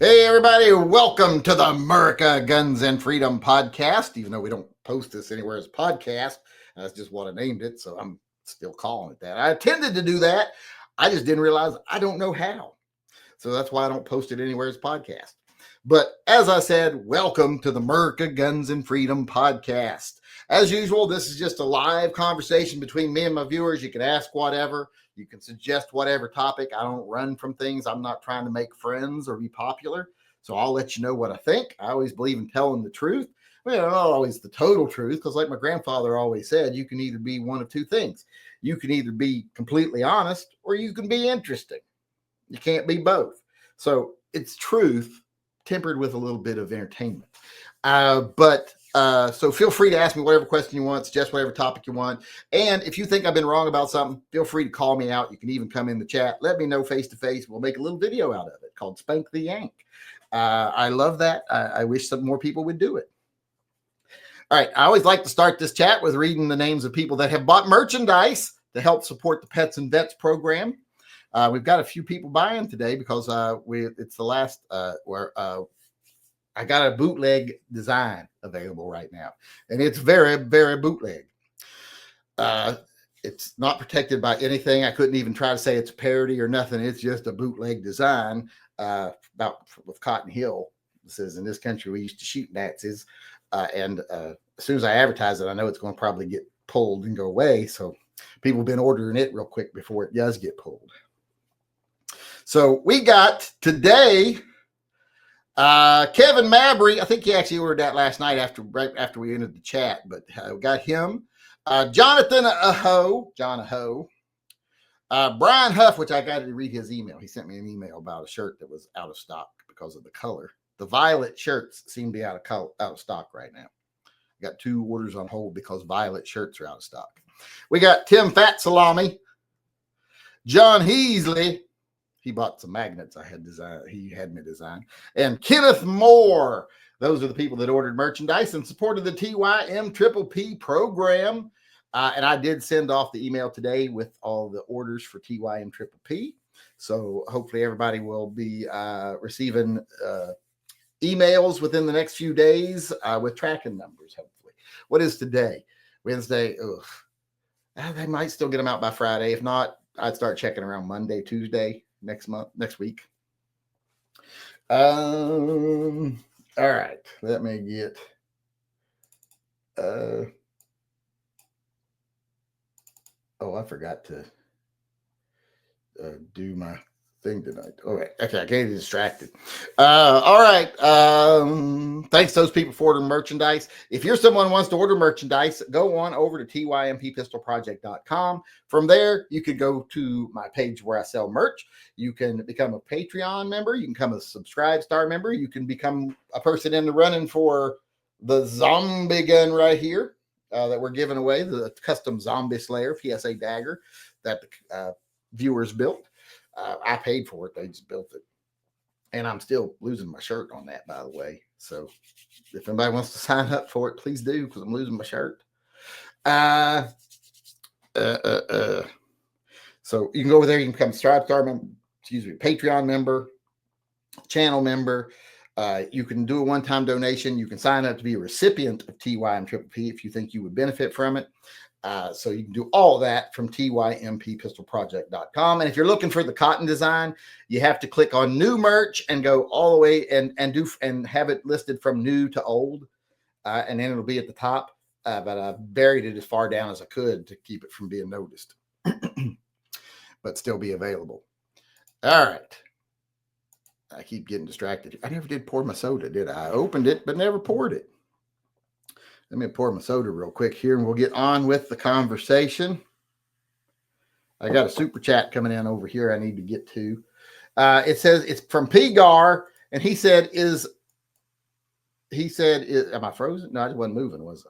Hey, everybody, welcome to the MURCA Guns and Freedom podcast. Even though we don't post this anywhere as a podcast, that's just what I named it, so I'm still calling it that. I intended to do that. I just didn't realize I don't know how. So that's why I don't post it anywhere as a podcast. But as I said, welcome to the MURCA Guns and Freedom podcast. As usual, this is just a live conversation between me and my viewers. You can ask whatever. You can suggest whatever topic. I don't run from things. I'm not trying to make friends or be popular. So I'll let you know what I think. I always believe in telling the truth. Well, not always the total truth, because like my grandfather always said, you can either be one of two things. You can either be completely honest or you can be interesting. You can't be both. So it's truth tempered with a little bit of entertainment. So feel free to ask me whatever question you want, suggest whatever topic you want. And if you think I've been wrong about something, feel free to call me out. You can even come in the chat. Let me know face to face. We'll make a little video out of it called Spank the Yank. I love that. I wish some more people would do it. All right. I always like to start this chat with reading the names of people that have bought merchandise to help support the Pets and Vets program. We've got a few people buying today because it's the last where I got a bootleg design available right now, and it's very, very bootleg. It's not protected by anything. I couldn't even try to say it's a parody or nothing. It's just a bootleg design with Cotton Hill. It says, in this country, we used to shoot Nazis. And as soon as I advertise it, I know it's going to probably get pulled and go away. So people have been ordering it real quick before it does get pulled. So we got today Kevin Mabry. I think he actually ordered that last night right after we ended the chat, but we got him. Jonathan John Aho. Brian Huff, which I got to read his email. He sent me an email about a shirt that was out of stock because of the color. The violet shirts seem to be out of stock right now. I got 2 orders on hold because violet shirts are out of stock. We got Tim Fat Salami, John Heasley. He bought some magnets I had designed. He had me design. And Kenneth Moore. Those are the people that ordered merchandise and supported the TYMP program. And I did send off the email today with all the orders for TYMP. So hopefully everybody will be receiving emails within the next few days with tracking numbers, hopefully. What is today? Wednesday. They might still get them out by Friday. If not, I'd start checking around Monday, Tuesday. Next week. All right. Let me get I forgot to do my thing tonight. Okay, I can't get distracted. All right. Thanks to those people for ordering merchandise. If you're someone who wants to order merchandise, go on over to TYMPpistolproject.com. From there, you could go to my page where I sell merch. You can become a Patreon member. You can become a Subscribe Star member. You can become a person in the running for the zombie gun right here that we're giving away, the custom zombie slayer PSA dagger that the viewers built. I paid for it. They just built it. And I'm still losing my shirt on that, by the way. So if anybody wants to sign up for it, please do, because I'm losing my shirt. So you can go over there. You can become a Stripe Star member, Patreon member, channel member. You can do a one-time donation. You can sign up to be a recipient of TYMP if you think you would benefit from it. So you can do all that from TYMPpistolproject.com. And if you're looking for the cotton design, you have to click on new merch and go all the way and have it listed from new to old. And then it'll be at the top. But I buried it as far down as I could to keep it from being noticed, but still be available. All right. I keep getting distracted. I never did pour my soda, did I? I opened it, but never poured it. Let me pour my soda real quick here, and we'll get on with the conversation. I got a super chat coming in over here I need to get to. It says it's from Pigar, and he said, am I frozen? No, I just wasn't moving, was I?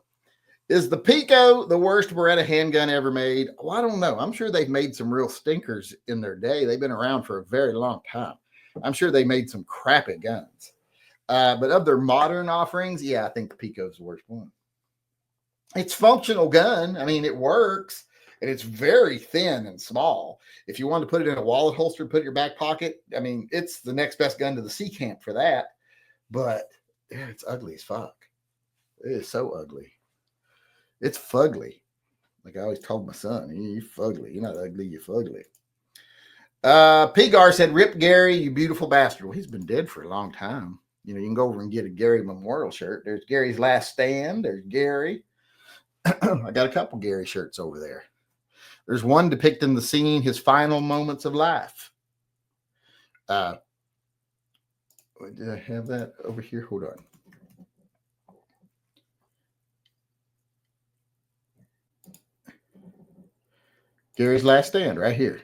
Is the Pico the worst Beretta handgun ever made? Well, I don't know. I'm sure they've made some real stinkers in their day. They've been around for a very long time. I'm sure they made some crappy guns. But of their modern offerings, yeah, I think the Pico is the worst one. It's functional gun. I mean, it works. and it's very thin and small. If you want to put it in a wallet holster, put it in your back pocket, I mean, it's the next best gun to the C Camp for that. But yeah, it's ugly as fuck. It is so ugly. It's fugly. Like I always told my son, you fugly. You're not ugly, you fugly. Pigar said, "Rip Gary, you beautiful bastard." Well, he's been dead for a long time. You know, you can go over and get a Gary memorial shirt. There's Gary's Last Stand. There's Gary. I got a couple Gary shirts over there. There's one depicting the scene, his final moments of life. Did I have that over here? Hold on. Gary's Last Stand right here.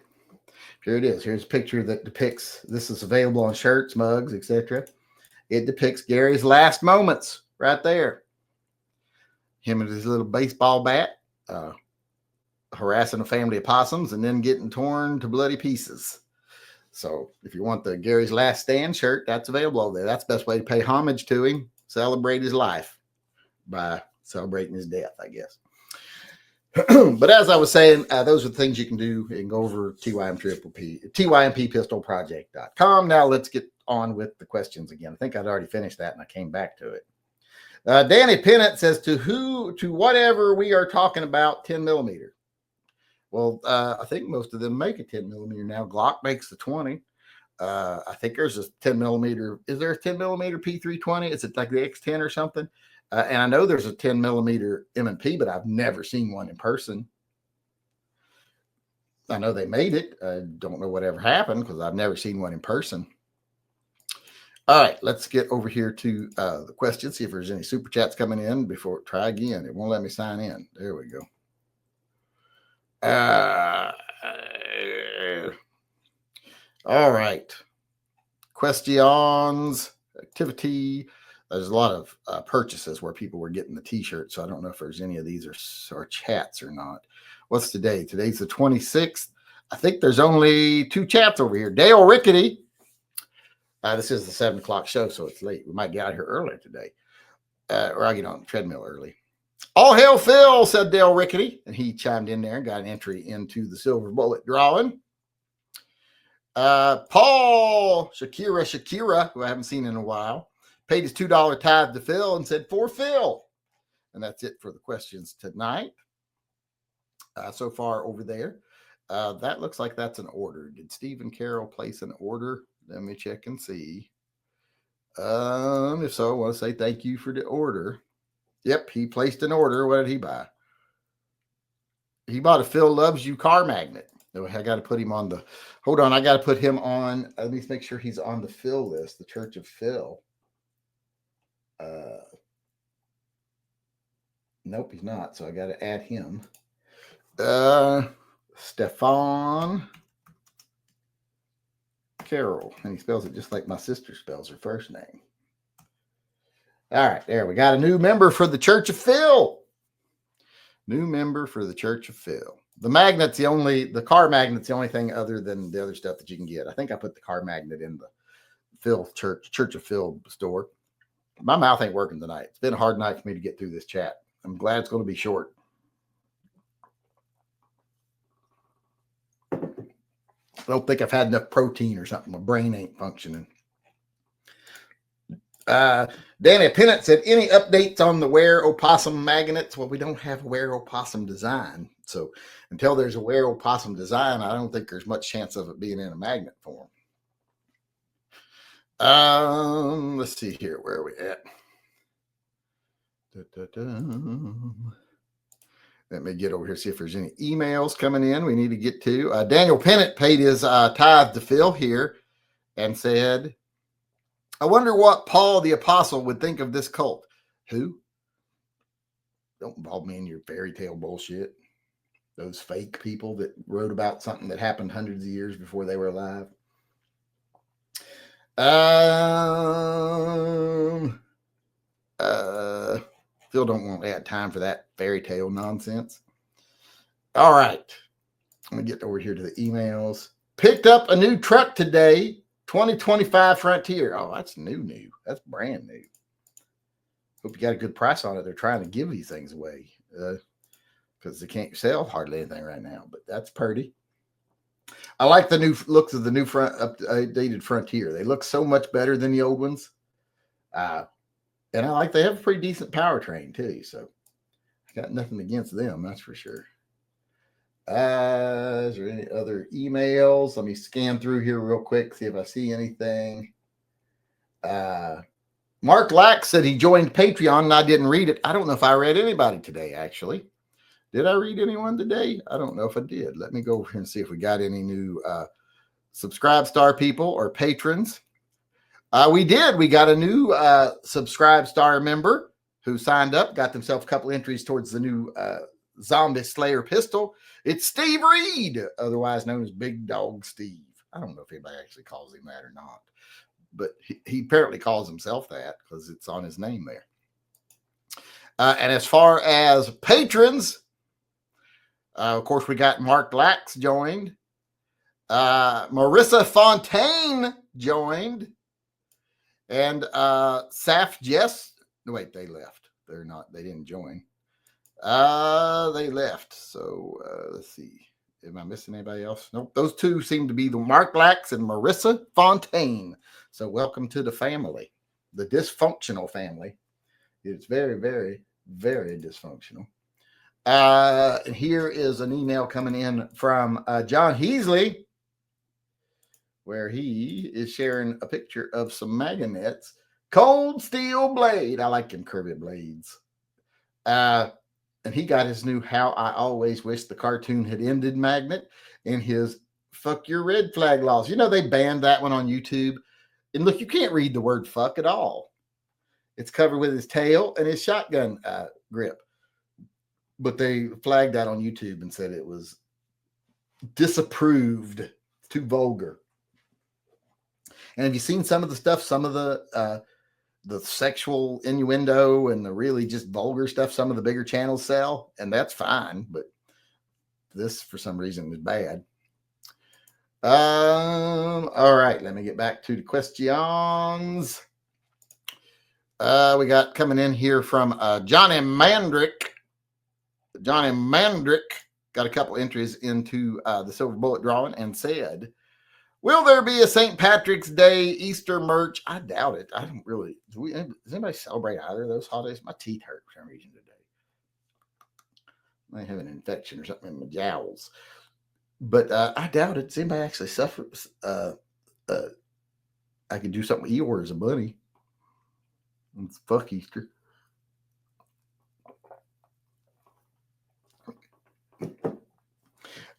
Here it is. Here's a picture that depicts, this is available on shirts, mugs, etc. It depicts Gary's last moments right there. Him and his little baseball bat, harassing a family of possums and then getting torn to bloody pieces. So if you want the Gary's Last Stand shirt, that's available over there. That's the best way to pay homage to him, celebrate his life by celebrating his death, I guess. But as I was saying, those are the things you can do. You can go over TYMPpistolproject.com. Now let's get on with the questions again. I think I'd already finished that and I came back to it. Danny Pennant says, to whatever we are talking about, 10 millimeter. Well, I think most of them make a 10 millimeter now. Glock makes the 20. I think there's a 10 millimeter. Is there a 10 millimeter P320? Is it like the X10 or something? And I know there's a 10 millimeter M&P, but I've never seen one in person. I know they made it. I don't know whatever happened because I've never seen one in person. All right, let's get over here to the questions. See if there's any super chats coming in before. Try again. It won't let me sign in. There we go. All right. Questions, activity. There's a lot of purchases where people were getting the t-shirt. So I don't know if there's any of these or chats or not. What's today? Today's the 26th. I think there's only 2 chats over here. Dale Rickety. This is the 7 o'clock show, so it's late. We might get out here early today. Or I'll get on the treadmill early. All hail Phil, said Dale Rickety. And he chimed in there and got an entry into the silver bullet drawing. Paul Shakira, who I haven't seen in a while, paid his $2 tithe to Phil and said, "For Phil." And that's it for the questions tonight. So far over there. That looks like that's an order. Did Stephen Carroll place an order? Let me check and see. If so, I want to say thank you for the order. Yep, he placed an order. What did he buy? He bought a Phil Loves You car magnet. I got to put him on the, hold on, I got to put him on, let me make sure he's on the Phil list, the Church of Phil. Nope, he's not, so I got to add him. Stefan Carroll, and he spells it just like my sister spells her first name. All right, there, we got a new member for the Church of Phil. New member for the Church of Phil. The magnet's the car magnet's the only thing other than the other stuff that you can get. I think I put the car magnet in the Phil Church of Phil store. My mouth ain't working tonight. It's been a hard night for me to get through this chat. I'm glad it's going to be short. I don't think I've had enough protein or something. My brain ain't functioning. Danny Pennant said, any updates on the Ware Opossum magnets? Well, we don't have a Ware Opossum design. So until there's a Ware Opossum design, I don't think there's much chance of it being in a magnet form. Let's see here. Where are we at? Let me get over here, see if there's any emails coming in we need to get to. Daniel Pennant paid his tithe to Phil here and said, I wonder what Paul the Apostle would think of this cult. Who? Don't involve me in your fairy tale bullshit. Those fake people that wrote about something that happened hundreds of years before they were alive. Phil don't want to add time for that fairy tale nonsense. All right. Let me get over here to the emails. Picked up a new truck today. 2025 Frontier. Oh, that's new. That's brand new. Hope you got a good price on it. They're trying to give these things away. because they can't sell hardly anything right now. But that's pretty. I like the new looks of the new updated Frontier. They look so much better than the old ones. And I like they have a pretty decent powertrain too. So I got nothing against them, that's for sure. Is there any other emails? Let me scan through here real quick, see if I see anything. Mark Lax said he joined Patreon and I didn't read it. I don't know if I read anybody today, actually. Did I read anyone today? I don't know if I did. Let me go over here and see if we got any new Subscribe Star people or patrons. We did. We got a new Subscribe Star member who signed up, got themselves a couple entries towards the new Zombie Slayer pistol. It's Steve Reed, otherwise known as Big Dog Steve. I don't know if anybody actually calls him that or not, but he apparently calls himself that because it's on his name there. And as far as patrons, of course, we got Mark Lax joined. Marissa Fontaine joined. And Saf Jess. Wait, they left. They're not. They didn't join. They left. So let's see. Am I missing anybody else? Nope. Those two seem to be the Mark Lax and Marissa Fontaine. So welcome to the family, the dysfunctional family. It's very, very, very dysfunctional. And here is an email coming in from John Heasley, where he is sharing a picture of some magnets. Cold steel blade. I like them curvy blades. And he got his new How I Always Wish the Cartoon Had Ended magnet and his Fuck Your Red Flag Laws. You know, they banned that one on YouTube. And look, you can't read the word fuck at all. It's covered with his tail and his shotgun grip. But they flagged that on YouTube and said it was disapproved, too vulgar. And have you seen some of the stuff, some of the sexual innuendo and the really just vulgar stuff some of the bigger channels sell? And that's fine, but this, for some reason, was bad. All right, let me get back to the questions. We got coming in here from Johnny Mandrick. Johnny Mandrick got a couple entries into the Silver Bullet drawing and said, will there be a St. Patrick's Day Easter merch? I doubt it. I don't really. Does anybody celebrate either of those holidays? My teeth hurt for some reason today. I have an infection or something in my jowls. But I doubt it. Does anybody actually suffer? I could do something with Eeyore as a bunny. It's fuck Easter.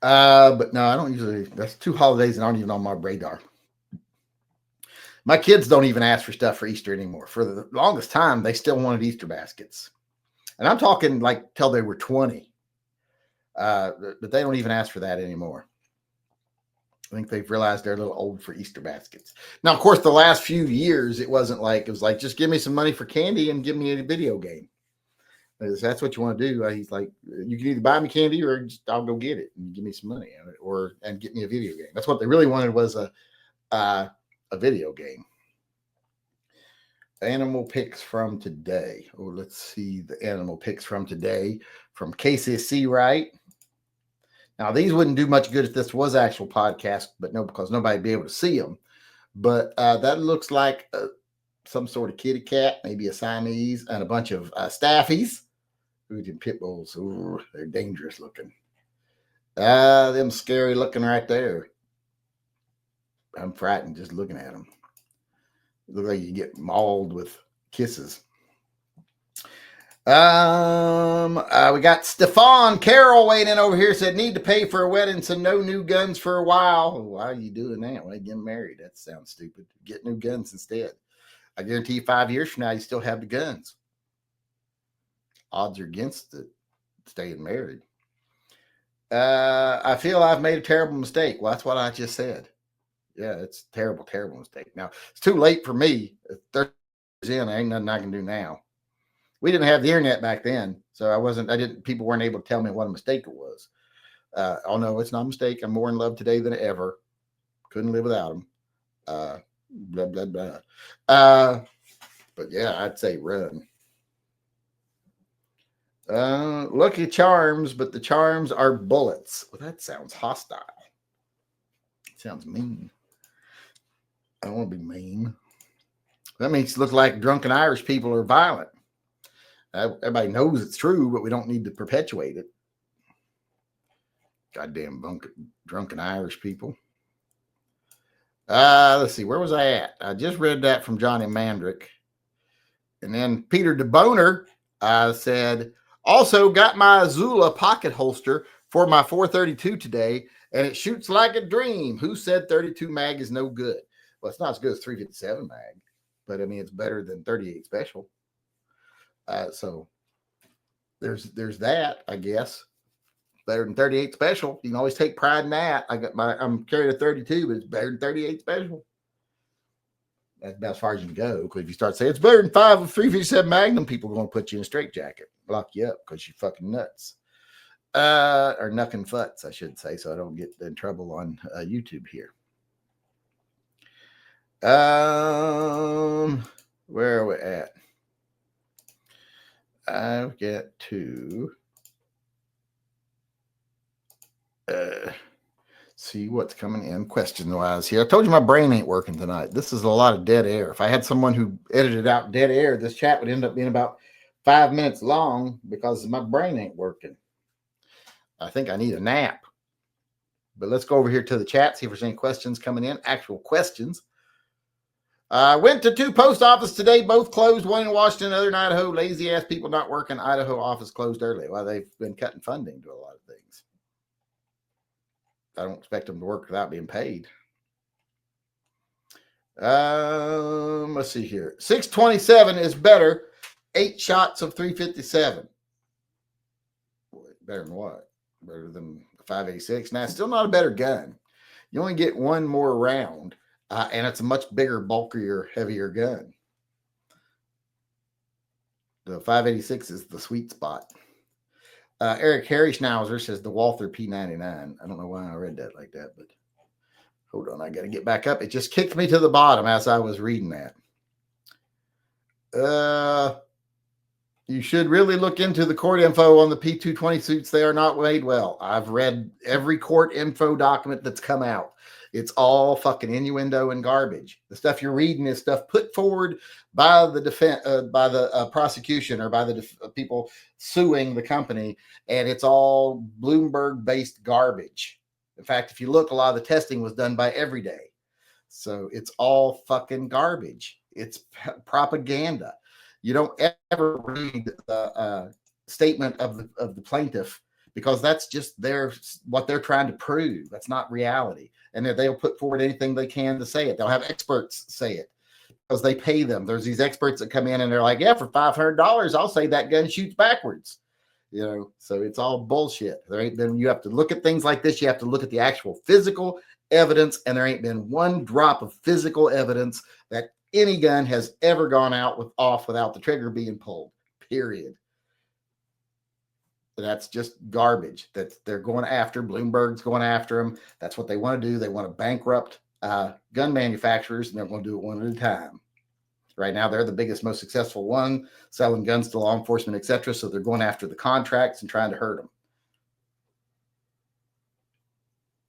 But no, I don't usually. That's 2 holidays that aren't even on my radar. My kids don't even ask for stuff for Easter anymore. For the longest time, they still wanted Easter baskets. And I'm talking like till they were 20. But they don't even ask for that anymore. I think they've realized they're a little old for Easter baskets. Now, of course, the last few years, it was like, just give me some money for candy and give me a video game. If that's what you want to do. He's like, you can either buy me candy or just, I'll go get it and give me some money and get me a video game. That's what they really wanted, was a video game. Animal picks from today. Oh, let's see the animal picks from today from KCC, right? Now, these wouldn't do much good if this was actual podcast, but no, because nobody'd be able to see them. But that looks like some sort of kitty cat, maybe a Siamese, and a bunch of staffies. Hoosian pit bulls. Ooh, they're dangerous looking. Them scary looking right there. I'm frightened just looking at them. It looks like you get mauled with kisses. We got Stefan Carroll waiting over here. Said, need to pay for a wedding, so no new guns for a while. Why are you doing that? Why are you getting married? That sounds stupid. Get new guns instead. I guarantee you 5 years from now, you still have the guns. Odds are against it, staying married. I feel I've made a terrible mistake. Well, that's what I just said. Yeah, it's a terrible, terrible mistake. Now, it's too late for me. 30 years in, ain't nothing I can do now. We didn't have the internet back then, so people weren't able to tell me what a mistake it was. Oh no, it's not a mistake. I'm more in love today than ever. Couldn't live without them. Blah, blah, blah. But yeah, I'd say run. Lucky Charms, but the charms are bullets. Well, that sounds hostile. Sounds mean. I don't want to be mean. That makes it look like drunken Irish people are violent. Everybody knows it's true, but we don't need to perpetuate it. Goddamn drunken Irish people. Let's see. Where was I at? I just read that from Johnny Mandrick. And then Peter DeBoner said, also got my Azula pocket holster for my 432 today, and it shoots like a dream. Who said 32 mag is no good? Well, it's not as good as 357 mag, but I mean, it's better than 38 special. So there's that, I guess. Better than 38 special. You can always take pride in that. I'm carrying a 32, but it's better than 38 special. That's about as far as you can go. Because if you start saying it's better than 5 of 357 Magnum, people are going to put you in a straitjacket, lock you up because you're fucking nuts. Or knucking futs, I should say, so I don't get in trouble on YouTube here. Where are we at? I've got to see what's coming in question-wise here. I told you my brain ain't working tonight. This is a lot of dead air. If I had someone who edited out dead air, this chat would end up being about 5 minutes long because my brain ain't working. I think I need a nap. But let's go over here to the chat, see if there's any questions coming in, actual questions. I went to 2 post offices today, both closed, one in Washington, other in Idaho. Lazy ass people not working. Idaho office closed early. Well, they've been cutting funding to a lot of things. I don't expect them to work without being paid. Let's see here. 627 is better. 8 shots of 357. Better than what? Better than 586. Now, it's still not a better gun. You only get one more round. And it's a much bigger, bulkier, heavier gun. The 586 is the sweet spot. Eric Harry Schnauzer says the Walther P99. I don't know why I read that like that, but hold on. I got to get back up. It just kicked me to the bottom as I was reading that. You should really look into the court info on the P220 suits. They are not made well. I've read every court info document that's come out. It's all fucking innuendo and garbage. The stuff you're reading is stuff put forward by the defense, by the prosecution, or by the people suing the company, and it's all Bloomberg-based garbage. In fact, if you look, a lot of the testing was done by Everyday, so it's all fucking garbage. It's propaganda. You don't ever read the statement of the plaintiff, because that's just what they're trying to prove. That's not reality. And they'll put forward anything they can to say it. They'll have experts say it because they pay them. There's these experts that come in and they're like, yeah, for $500, I'll say that gun shoots backwards. You know, so it's all bullshit. Then you have to look at things like this. You have to look at the actual physical evidence, and there ain't been one drop of physical evidence that any gun has ever gone off without the trigger being pulled, period. That's just garbage that they're going after. Bloomberg's going after them. That's what they want to do. They want to bankrupt gun manufacturers, and they're going to do it one at a time. Right now, they're the biggest, most successful one, selling guns to law enforcement, etc. So they're going after the contracts and trying to hurt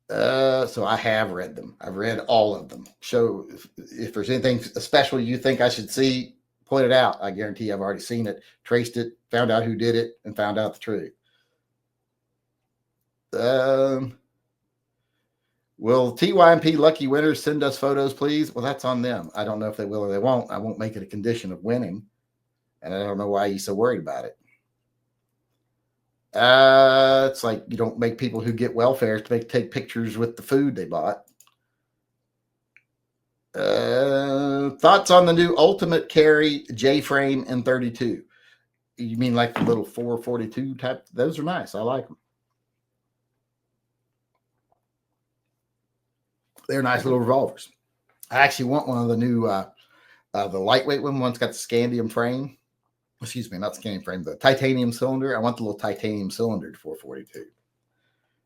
them. So I have read them. I've read all of them. So if there's anything special you think I should see, point it out. I guarantee I've already seen it, traced it, found out who did it, and found out the truth. Will TYMP lucky winners send us photos, please? Well, that's on them. I don't know if they will or they won't. I won't make it a condition of winning, and I don't know why you're so worried about it. It's like you don't make people who get welfare to take pictures with the food they bought. Thoughts on the new Ultimate Carry J-frame in 32? You mean like the little 442 type? Those are nice. I like them. They're nice little revolvers. I actually want one of the new, the lightweight one. One's got the scandium frame. Excuse me, not the scandium frame, the titanium cylinder. I want the little titanium cylinder 442.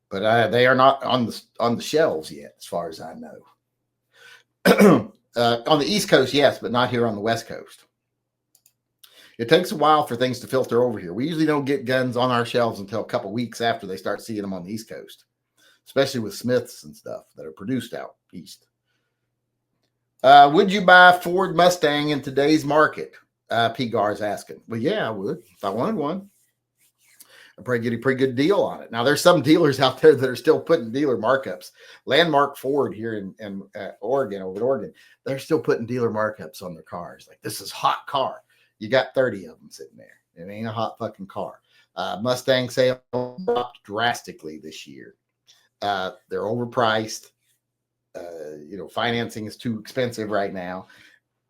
But they are not on the shelves yet, as far as I know. On the East Coast, yes, but not here on the West Coast. It takes a while for things to filter over here. We usually don't get guns on our shelves until a couple weeks after they start seeing them on the East Coast, especially with Smiths and stuff that are produced out east. Would you buy a Ford Mustang in today's market? P-Gar's asking. Well, yeah, I would. If I wanted one, I'd probably get a pretty good deal on it. Now, there's some dealers out there that are still putting dealer markups. Landmark Ford here in Oregon, over in Oregon, they're still putting dealer markups on their cars. Like, this is a hot car. You got 30 of them sitting there. It ain't a hot fucking car. Mustang sales dropped drastically this year. They're overpriced. Financing is too expensive right now,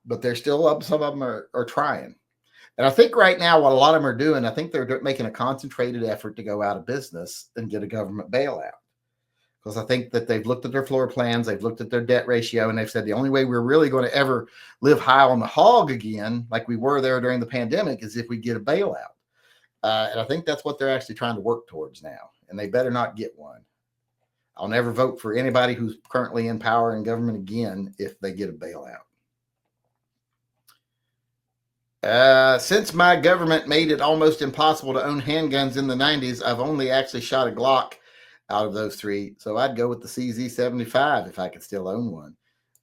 but they're still up. Some of them are trying. And I think right now, what a lot of them are doing, I think they're making a concentrated effort to go out of business and get a government bailout. Because I think that they've looked at their floor plans, they've looked at their debt ratio, and they've said the only way we're really going to ever live high on the hog again, like we were there during the pandemic, is if we get a bailout. And I think that's what they're actually trying to work towards now. And they better not get one. I'll never vote for anybody who's currently in power in government again if they get a bailout. Since my government made it almost impossible to own handguns in the 90s, I've only actually shot a Glock out of those three. So I'd go with the CZ75 if I could still own one.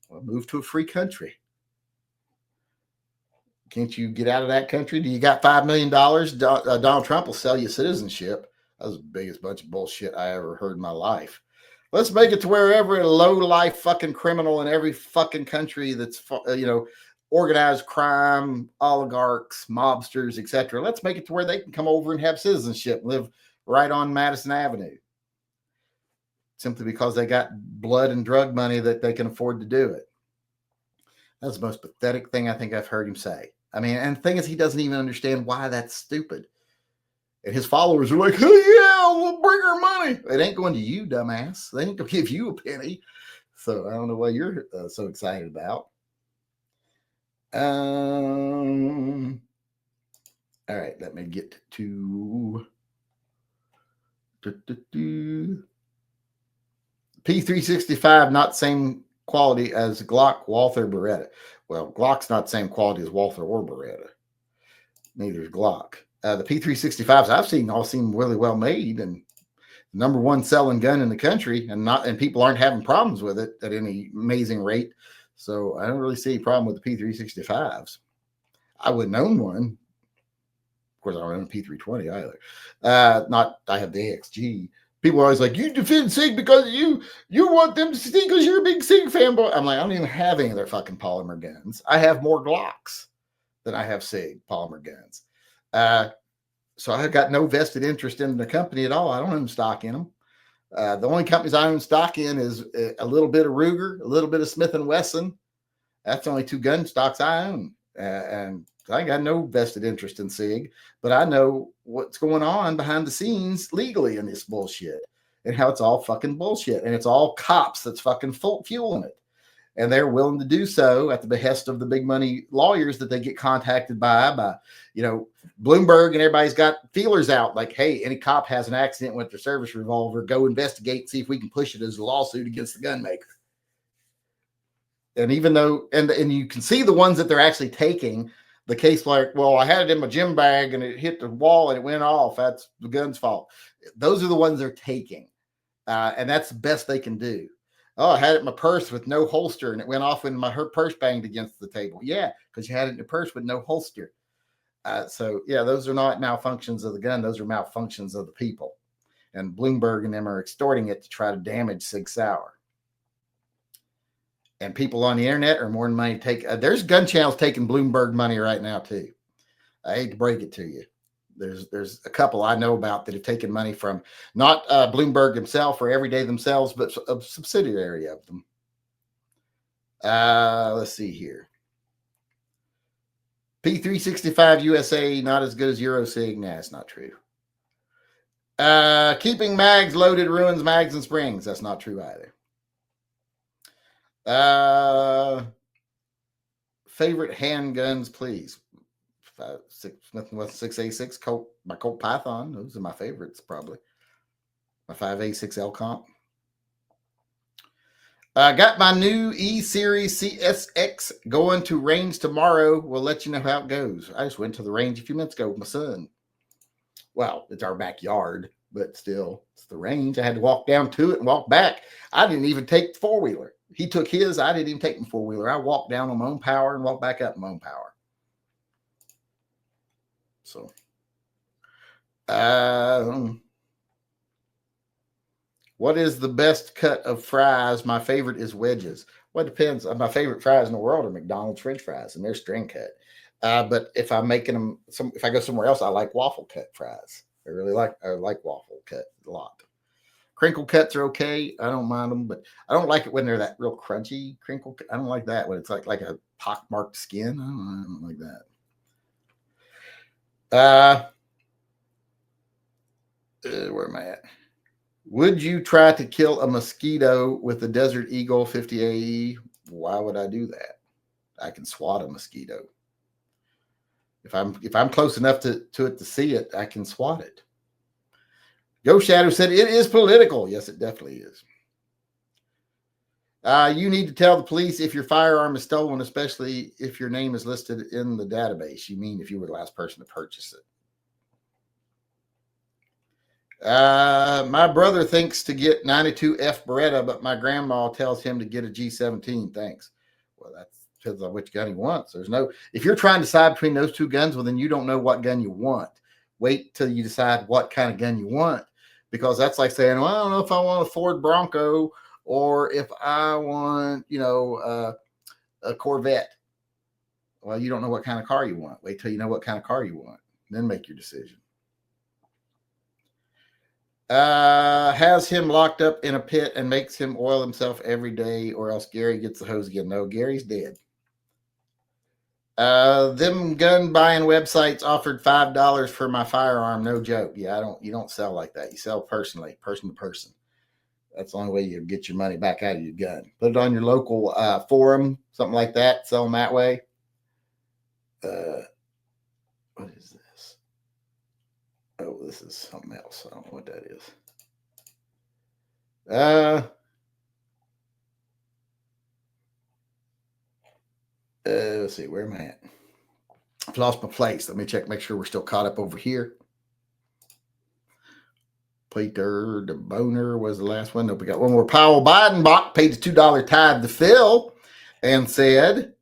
Well, move to a free country. Can't you get out of that country? Do you got $5 million? Donald Trump will sell you citizenship. That was the biggest bunch of bullshit I ever heard in my life. Let's make it to where every low-life fucking criminal in every fucking country that's, organized crime, oligarchs, mobsters, etc. Let's make it to where they can come over and have citizenship, live right on Madison Avenue. Simply because they got blood and drug money that they can afford to do it. That's the most pathetic thing I think I've heard him say. I mean, and the thing is, he doesn't even understand why that's stupid. And his followers are like, oh, yeah, we'll bring our money. It ain't going to you, dumbass. They ain't going to give you a penny. So I don't know what you're so excited about. All right, let me get to P365, not same quality as Glock, Walther, Beretta. Well, Glock's not the same quality as Walther or Beretta. Neither is Glock. The P365s I've seen all seem really well made and number one selling gun in the country, and people aren't having problems with it at any amazing rate. So I don't really see a problem with the P365s. I wouldn't own one. Of course, I don't own a P320 either. I have the AXG. People are always like, you defend SIG because you want them to see because you're a big SIG fanboy. I'm like, I don't even have any of their fucking polymer guns. I have more Glocks than I have SIG polymer guns. So I've got no vested interest in the company at all. I don't own stock in them. The only companies I own stock in is a little bit of Ruger, a little bit of Smith & Wesson. That's the only two gun stocks I own. And I got no vested interest in SIG, but I know what's going on behind the scenes legally in this bullshit and how it's all fucking bullshit. And it's all cops that's fucking fueling it. And they're willing to do so at the behest of the big money lawyers that they get contacted by Bloomberg, and everybody's got feelers out like, hey, any cop has an accident with their service revolver, go investigate, see if we can push it as a lawsuit against the gun maker. And even though, and you can see the ones that they're actually taking, the case like, well, I had it in my gym bag and it hit the wall and it went off. That's the gun's fault. Those are the ones they're taking. And that's the best they can do. Oh, I had it in my purse with no holster and it went off when her purse banged against the table. Yeah, because you had it in your purse with no holster. So, yeah, those are not malfunctions of the gun. Those are malfunctions of the people. And Bloomberg and them are extorting it to try to damage Sig Sauer. And people on the internet are more than money to take. There's gun channels taking Bloomberg money right now, too. I hate to break it to you. There's a couple I know about that have taken money from not Bloomberg himself or Everyday themselves, but a subsidiary of them. Let's see here. P365 USA, not as good as Eurosig. Nah, it's not true. Keeping mags loaded ruins mags and springs. That's not true either. Favorite handguns, please. Smith & Wesson 6A6 Colt by Colt Python. Those are my favorites, probably. My 5A6 L comp. I got my new E-Series CSX going to range tomorrow. We'll let you know how it goes. I just went to the range a few minutes ago with my son. Well, it's our backyard, but still, it's the range. I had to walk down to it and walk back. I didn't even take the four-wheeler. He took his. I didn't even take the four-wheeler. I walked down on my own power and walked back up on my own power. So, what is the best cut of fries? My favorite is wedges. Well, it depends. My favorite fries in the world are McDonald's French fries, and they're string cut. But if I'm making them, if I go somewhere else, I like waffle cut fries. I like waffle cut a lot. Crinkle cuts are okay. I don't mind them, but I don't like it when they're that real crunchy crinkle. I don't like that when it's like a pockmarked skin. I don't like that. Where am I at? Would you try to kill a mosquito with the Desert Eagle 50 AE? Why would I do that? I can swat a mosquito. If I'm close enough to it to see it, I can swat it. Ghost Shadow said it is political. Yes, it definitely is. You need to tell the police if your firearm is stolen, especially if your name is listed in the database. You mean if you were the last person to purchase it. My brother thinks to get 92F Beretta, but my grandma tells him to get a G17. Thanks. Well, that depends on which gun he wants. If you're trying to decide between those two guns, well, then you don't know what gun you want. Wait till you decide what kind of gun you want, because that's like saying, well, I don't know if I want a Ford Bronco or if I want, a Corvette. Well, you don't know what kind of car you want. Wait till you know what kind of car you want, then make your decision. Has him locked up in a pit and makes him oil himself every day, or else Gary gets the hose again. No, Gary's dead. Them gun buying websites offered $5 for my firearm. No joke. Yeah, you don't sell like that. You sell personally, person to person. That's the only way you get your money back out of your gun. Put it on your local forum, something like that. Sell them that way. What is this? Oh, this is something else. I don't know what that is. Let's see, where am I at? I've lost my place. Let me check, make sure we're still caught up over here. Peter the Boner was the last one. Nope, we got one more. Powell Bidenbach paid the $2 tithe to Phil and said,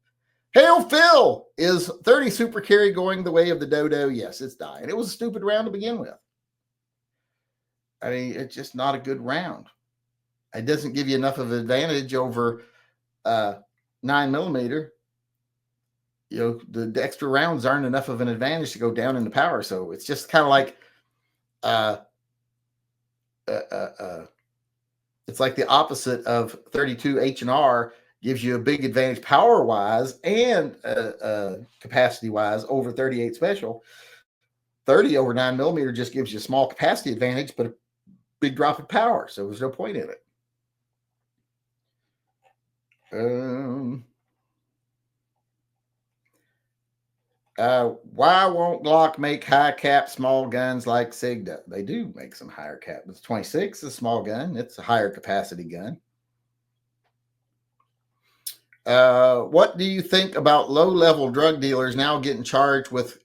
"Hail Phil, is 30 Super Carry going the way of the dodo?" Yes, it's dying. It was a stupid round to begin with. I mean, it's just not a good round. It doesn't give you enough of an advantage over 9mm. The extra rounds aren't enough of an advantage to go down in the power. So it's just kind of like, it's like the opposite of 32 H&R gives you a big advantage power wise and capacity wise over 38 special. 30 over 9mm just gives you a small capacity advantage, but a big drop in power. So there's no point in it. Why won't Glock make high cap small guns like SIG does? They do make some higher cap. It's 26 is a small gun. It's a higher capacity gun. What do you think about low-level drug dealers now getting charged with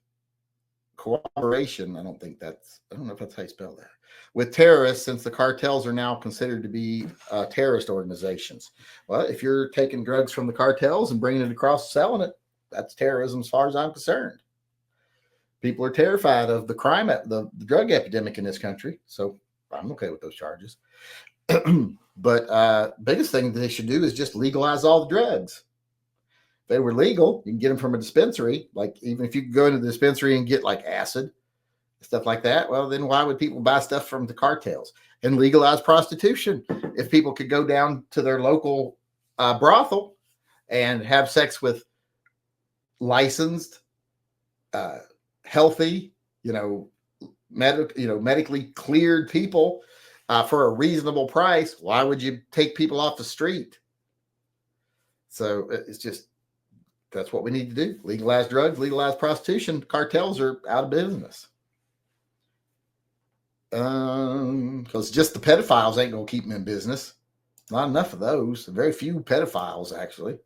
cooperation? I don't know if that's how you spell that. With terrorists, since the cartels are now considered to be terrorist organizations. Well, if you're taking drugs from the cartels and bringing it across, selling it, that's terrorism as far as I'm concerned. People are terrified of the crime, the drug epidemic in this country. So I'm okay with those charges. But biggest thing that they should do is just legalize all the drugs. If they were legal, you can get them from a dispensary. Like even if you could go into the dispensary and get like acid, stuff like that, well, then why would people buy stuff from the cartels? And legalize prostitution. If people could go down to their local brothel and have sex with licensed, healthy, medically cleared people for a reasonable price, why would you take people off the street? So it's just, that's what we need to do. Legalize drugs, legalize prostitution. Cartels are out of business. Because just the pedophiles ain't going to keep them in business. Not enough of those. Very few pedophiles, actually.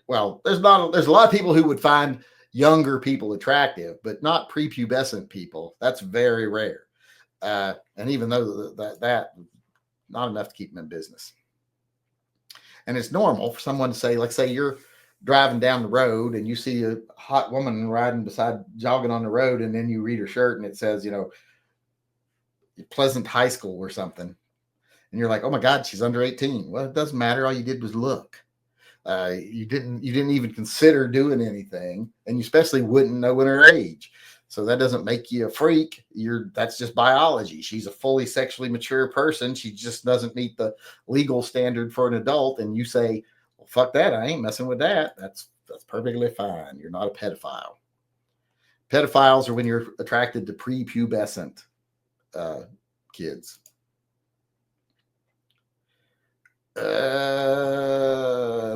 Well, there's a lot of people who would find younger people attractive, but not prepubescent people. That's very rare. And even though that not enough to keep them in business. And it's normal for someone to say, like, say you're driving down the road and you see a hot woman jogging on the road, and then you read her shirt and it says, you know, Pleasant High School or something. And you're like, oh my God, she's under 18. Well, it doesn't matter. All you did was look. You didn't even consider doing anything, and you especially wouldn't know her age. So that doesn't make you a freak. That's just biology. She's a fully sexually mature person. She just doesn't meet the legal standard for an adult. And you say, well, fuck that. I ain't messing with that. That's perfectly fine. You're not a pedophile. Pedophiles are when you're attracted to prepubescent kids.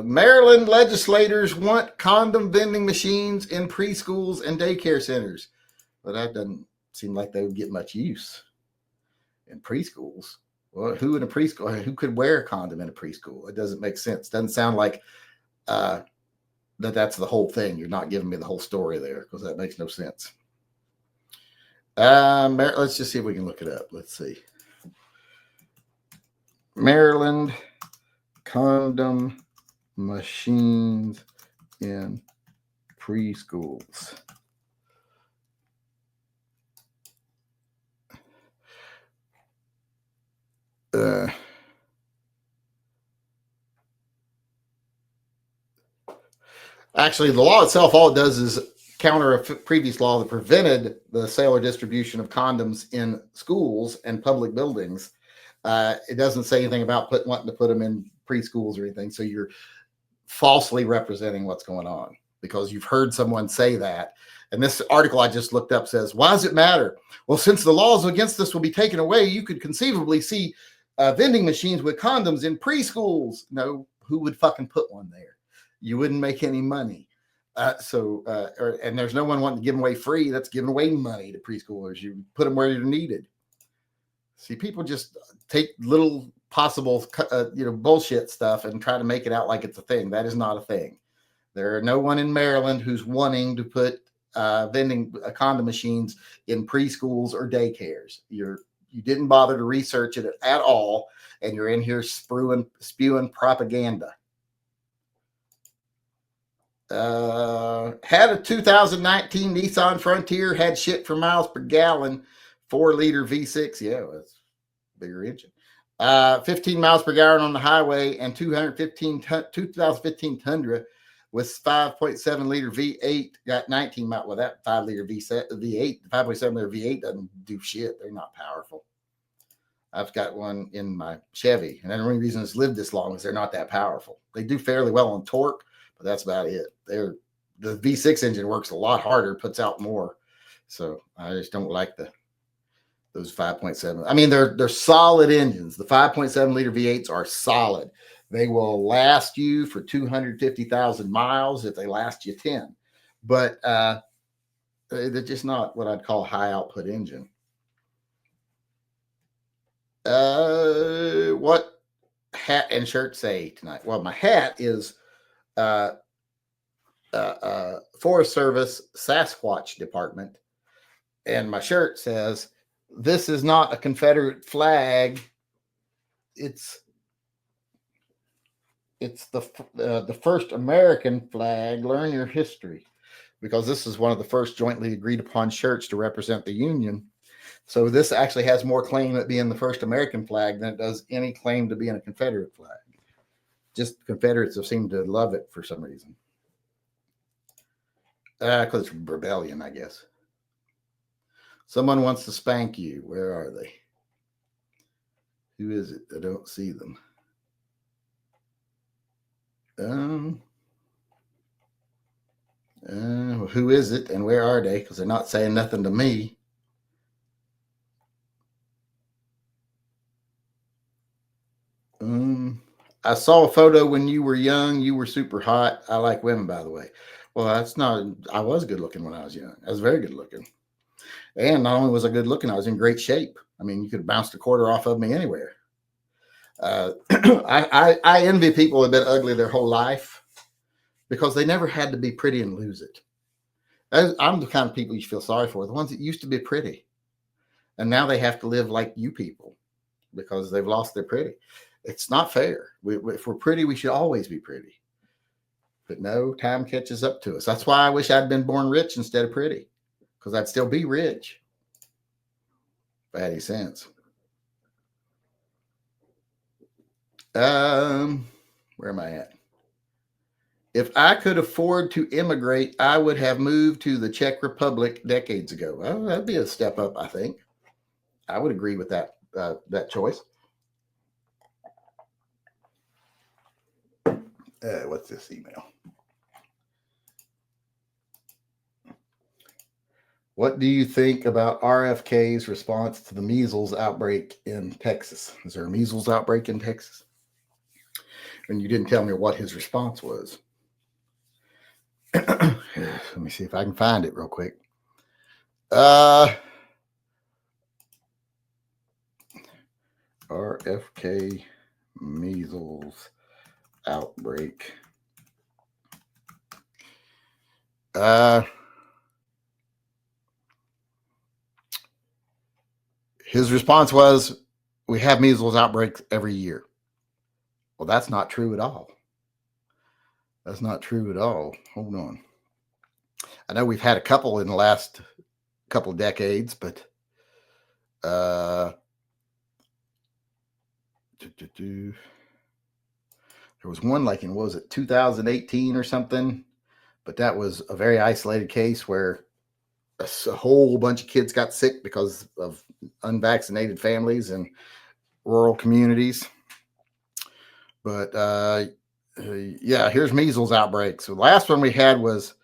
Maryland legislators want condom vending machines in preschools and daycare centers. But that doesn't seem like they would get much use in preschools. Well, who in a preschool, who could wear a condom in a preschool? It doesn't make sense. It doesn't sound like that's the whole thing. You're not giving me the whole story there, because that makes no sense. Let's just see if we can look it up. Let's see. Maryland condom machines in preschools. Actually, the law itself, all it does is counter a previous law that prevented the sale or distribution of condoms in schools and public buildings. It doesn't say anything about wanting to put them in preschools or anything. So you're falsely representing what's going on because you've heard someone say that. And this article I just looked up says, why does it matter? Well, since the laws against this will be taken away, you could conceivably see vending machines with condoms in preschools. No, who would fucking put one there? You wouldn't make any money. And there's no one wanting to give them away free. That's giving away money to preschoolers. You put them where you're needed. See, people just take little possible, bullshit stuff and try to make it out like it's a thing. That is not a thing. There are no one in Maryland who's wanting to put vending condom machines in preschools or daycares. You didn't bother to research it at all, and you're in here spewing propaganda. Had a 2019 Nissan Frontier, had shit for miles per gallon, 4-liter V6. Yeah, that's a bigger engine. 15 miles per gallon on the highway, and 2015 Tundra with 5.7 liter V8 got 19 miles. Well, that 5 liter V8, 5.7 liter V8 doesn't do shit. They're not powerful. I've got one in my Chevy, and the only reason it's lived this long is they're not that powerful. They do fairly well on torque, but that's about it. The V6 engine works a lot harder, puts out more. So I just don't like those 5.7. I mean, they're solid engines. The 5.7 liter V8s are solid. They will last you for 250,000 miles if they last you 10. But they're just not what I'd call a high output engine. What hat and shirt say tonight? Well, my hat is Forest Service Sasquatch Department, and my shirt says, "This is not a Confederate flag. It's the first American flag. Learn your history," because this is one of the first jointly agreed upon shirts to represent the Union. So this actually has more claim at being the first American flag than it does any claim to being a Confederate flag. Just Confederates have seemed to love it for some reason. Because it's rebellion, I guess. Someone wants to spank you. Where are they? Who is it? I don't see them. Who is it and where are they? Because they're not saying nothing to me. I saw a photo when you were young. You were super hot. I like women, by the way. Well, that's not, I was good looking when I was young. I was very good looking. And not only was I good looking, I was in great shape. I mean, you could have bounced a quarter off of me anywhere. I envy people who have been ugly their whole life because they never had to be pretty and lose it. I'm the kind of people you feel sorry for, the ones that used to be pretty. And now they have to live like you people because they've lost their pretty. It's not fair. If we're pretty, we should always be pretty. But no, time catches up to us. That's why I wish I'd been born rich instead of pretty, because I'd still be rich. If that makes sense. Where am I at? If I could afford to immigrate, I would have moved to the Czech Republic decades ago. Well, that'd be a step up, I think. I would agree with that choice. What's this email? What do you think about RFK's response to the measles outbreak in Texas? Is there a measles outbreak in Texas? And you didn't tell me what his response was. Let me see if I can find it real quick. RFK measles outbreak. His response was, we have measles outbreaks every year. Well, that's not true at all. That's not true at all. Hold on. I know we've had a couple in the last couple of decades, but there was one like in, what was it, 2018 or something? But that was a very isolated case where a whole bunch of kids got sick because of unvaccinated families in rural communities. But yeah, here's measles outbreaks. So the last one we had was,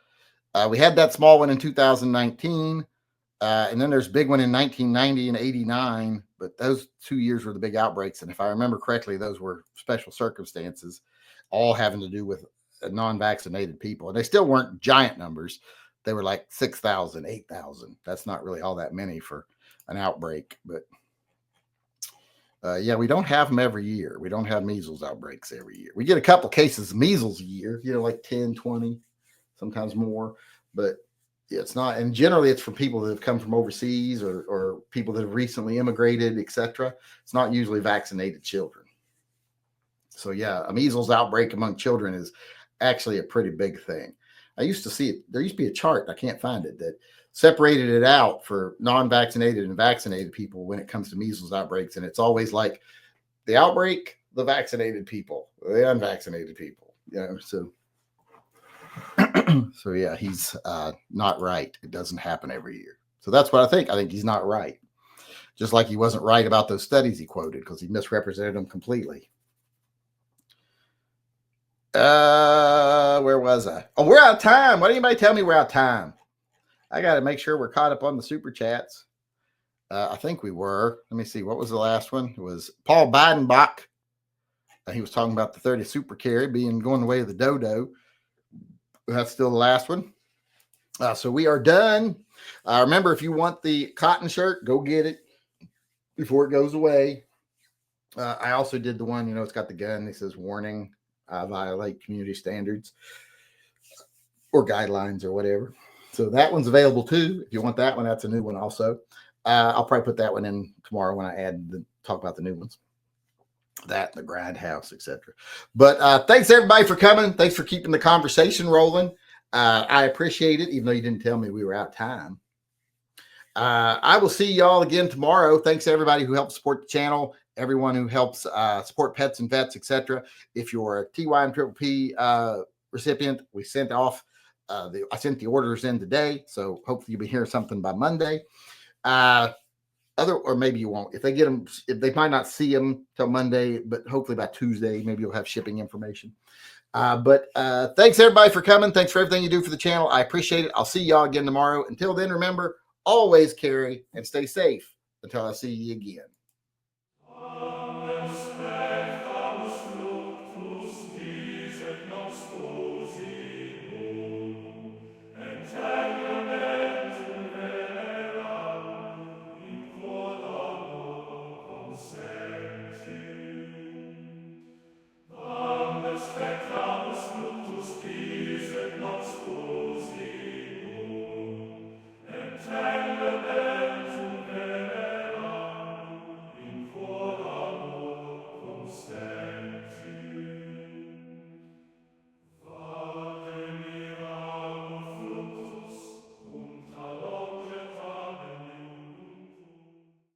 we had that small one in 2019. And then there's a big one in 1990 and 89. But those 2 years were the big outbreaks. And if I remember correctly, those were special circumstances, all having to do with non-vaccinated people. And they still weren't giant numbers. They were like 6,000, 8,000. That's not really all that many for an outbreak. But yeah, we don't have them every year. We don't have measles outbreaks every year. We get a couple cases of measles a year, like 10, 20, sometimes more. But yeah, it's not. And generally, it's for people that have come from overseas or people that have recently immigrated, etc. It's not usually vaccinated children. So yeah, a measles outbreak among children is actually a pretty big thing. I used to see it. There used to be a chart. I can't find it that separated it out for non-vaccinated and vaccinated people when it comes to measles outbreaks. And it's always like the outbreak, the vaccinated people, the unvaccinated people, so, so yeah, he's not right. It doesn't happen every year. So that's what I think. I think he's not right. Just like he wasn't right about those studies he quoted because he misrepresented them completely. Where was I? Oh, we're out of time. Why did anybody tell me we're out of time? I got to make sure we're caught up on the super chats. I think we were. Let me see. What was the last one? It was Paul Bidenbach. He was talking about the 30 super carry going the way of the dodo. That's still the last one. So we are done. Remember, if you want the cotton shirt, go get it before it goes away. I also did the one, it's got the gun. It says warning. Violate community standards or guidelines or whatever. So that one's available too. If you want that one, that's a new one also. I'll probably put that one in tomorrow when I talk about the new ones. That, the grindhouse, etc. But thanks everybody for coming. Thanks for keeping the conversation rolling. I appreciate it, even though you didn't tell me we were out of time. I will see y'all again tomorrow. Thanks to everybody who helped support the channel, everyone who helps support pets and vets, etc. If you're a TYMP recipient, we sent off I sent the orders in today, so hopefully you'll be hearing something by Monday. Or maybe you won't. If they get them, if they might not see them till Monday, but hopefully by Tuesday, maybe you'll have shipping information. But thanks everybody for coming. Thanks for everything you do for the channel. I appreciate it. I'll see y'all again tomorrow. Until then, remember, always carry and stay safe until I see you again.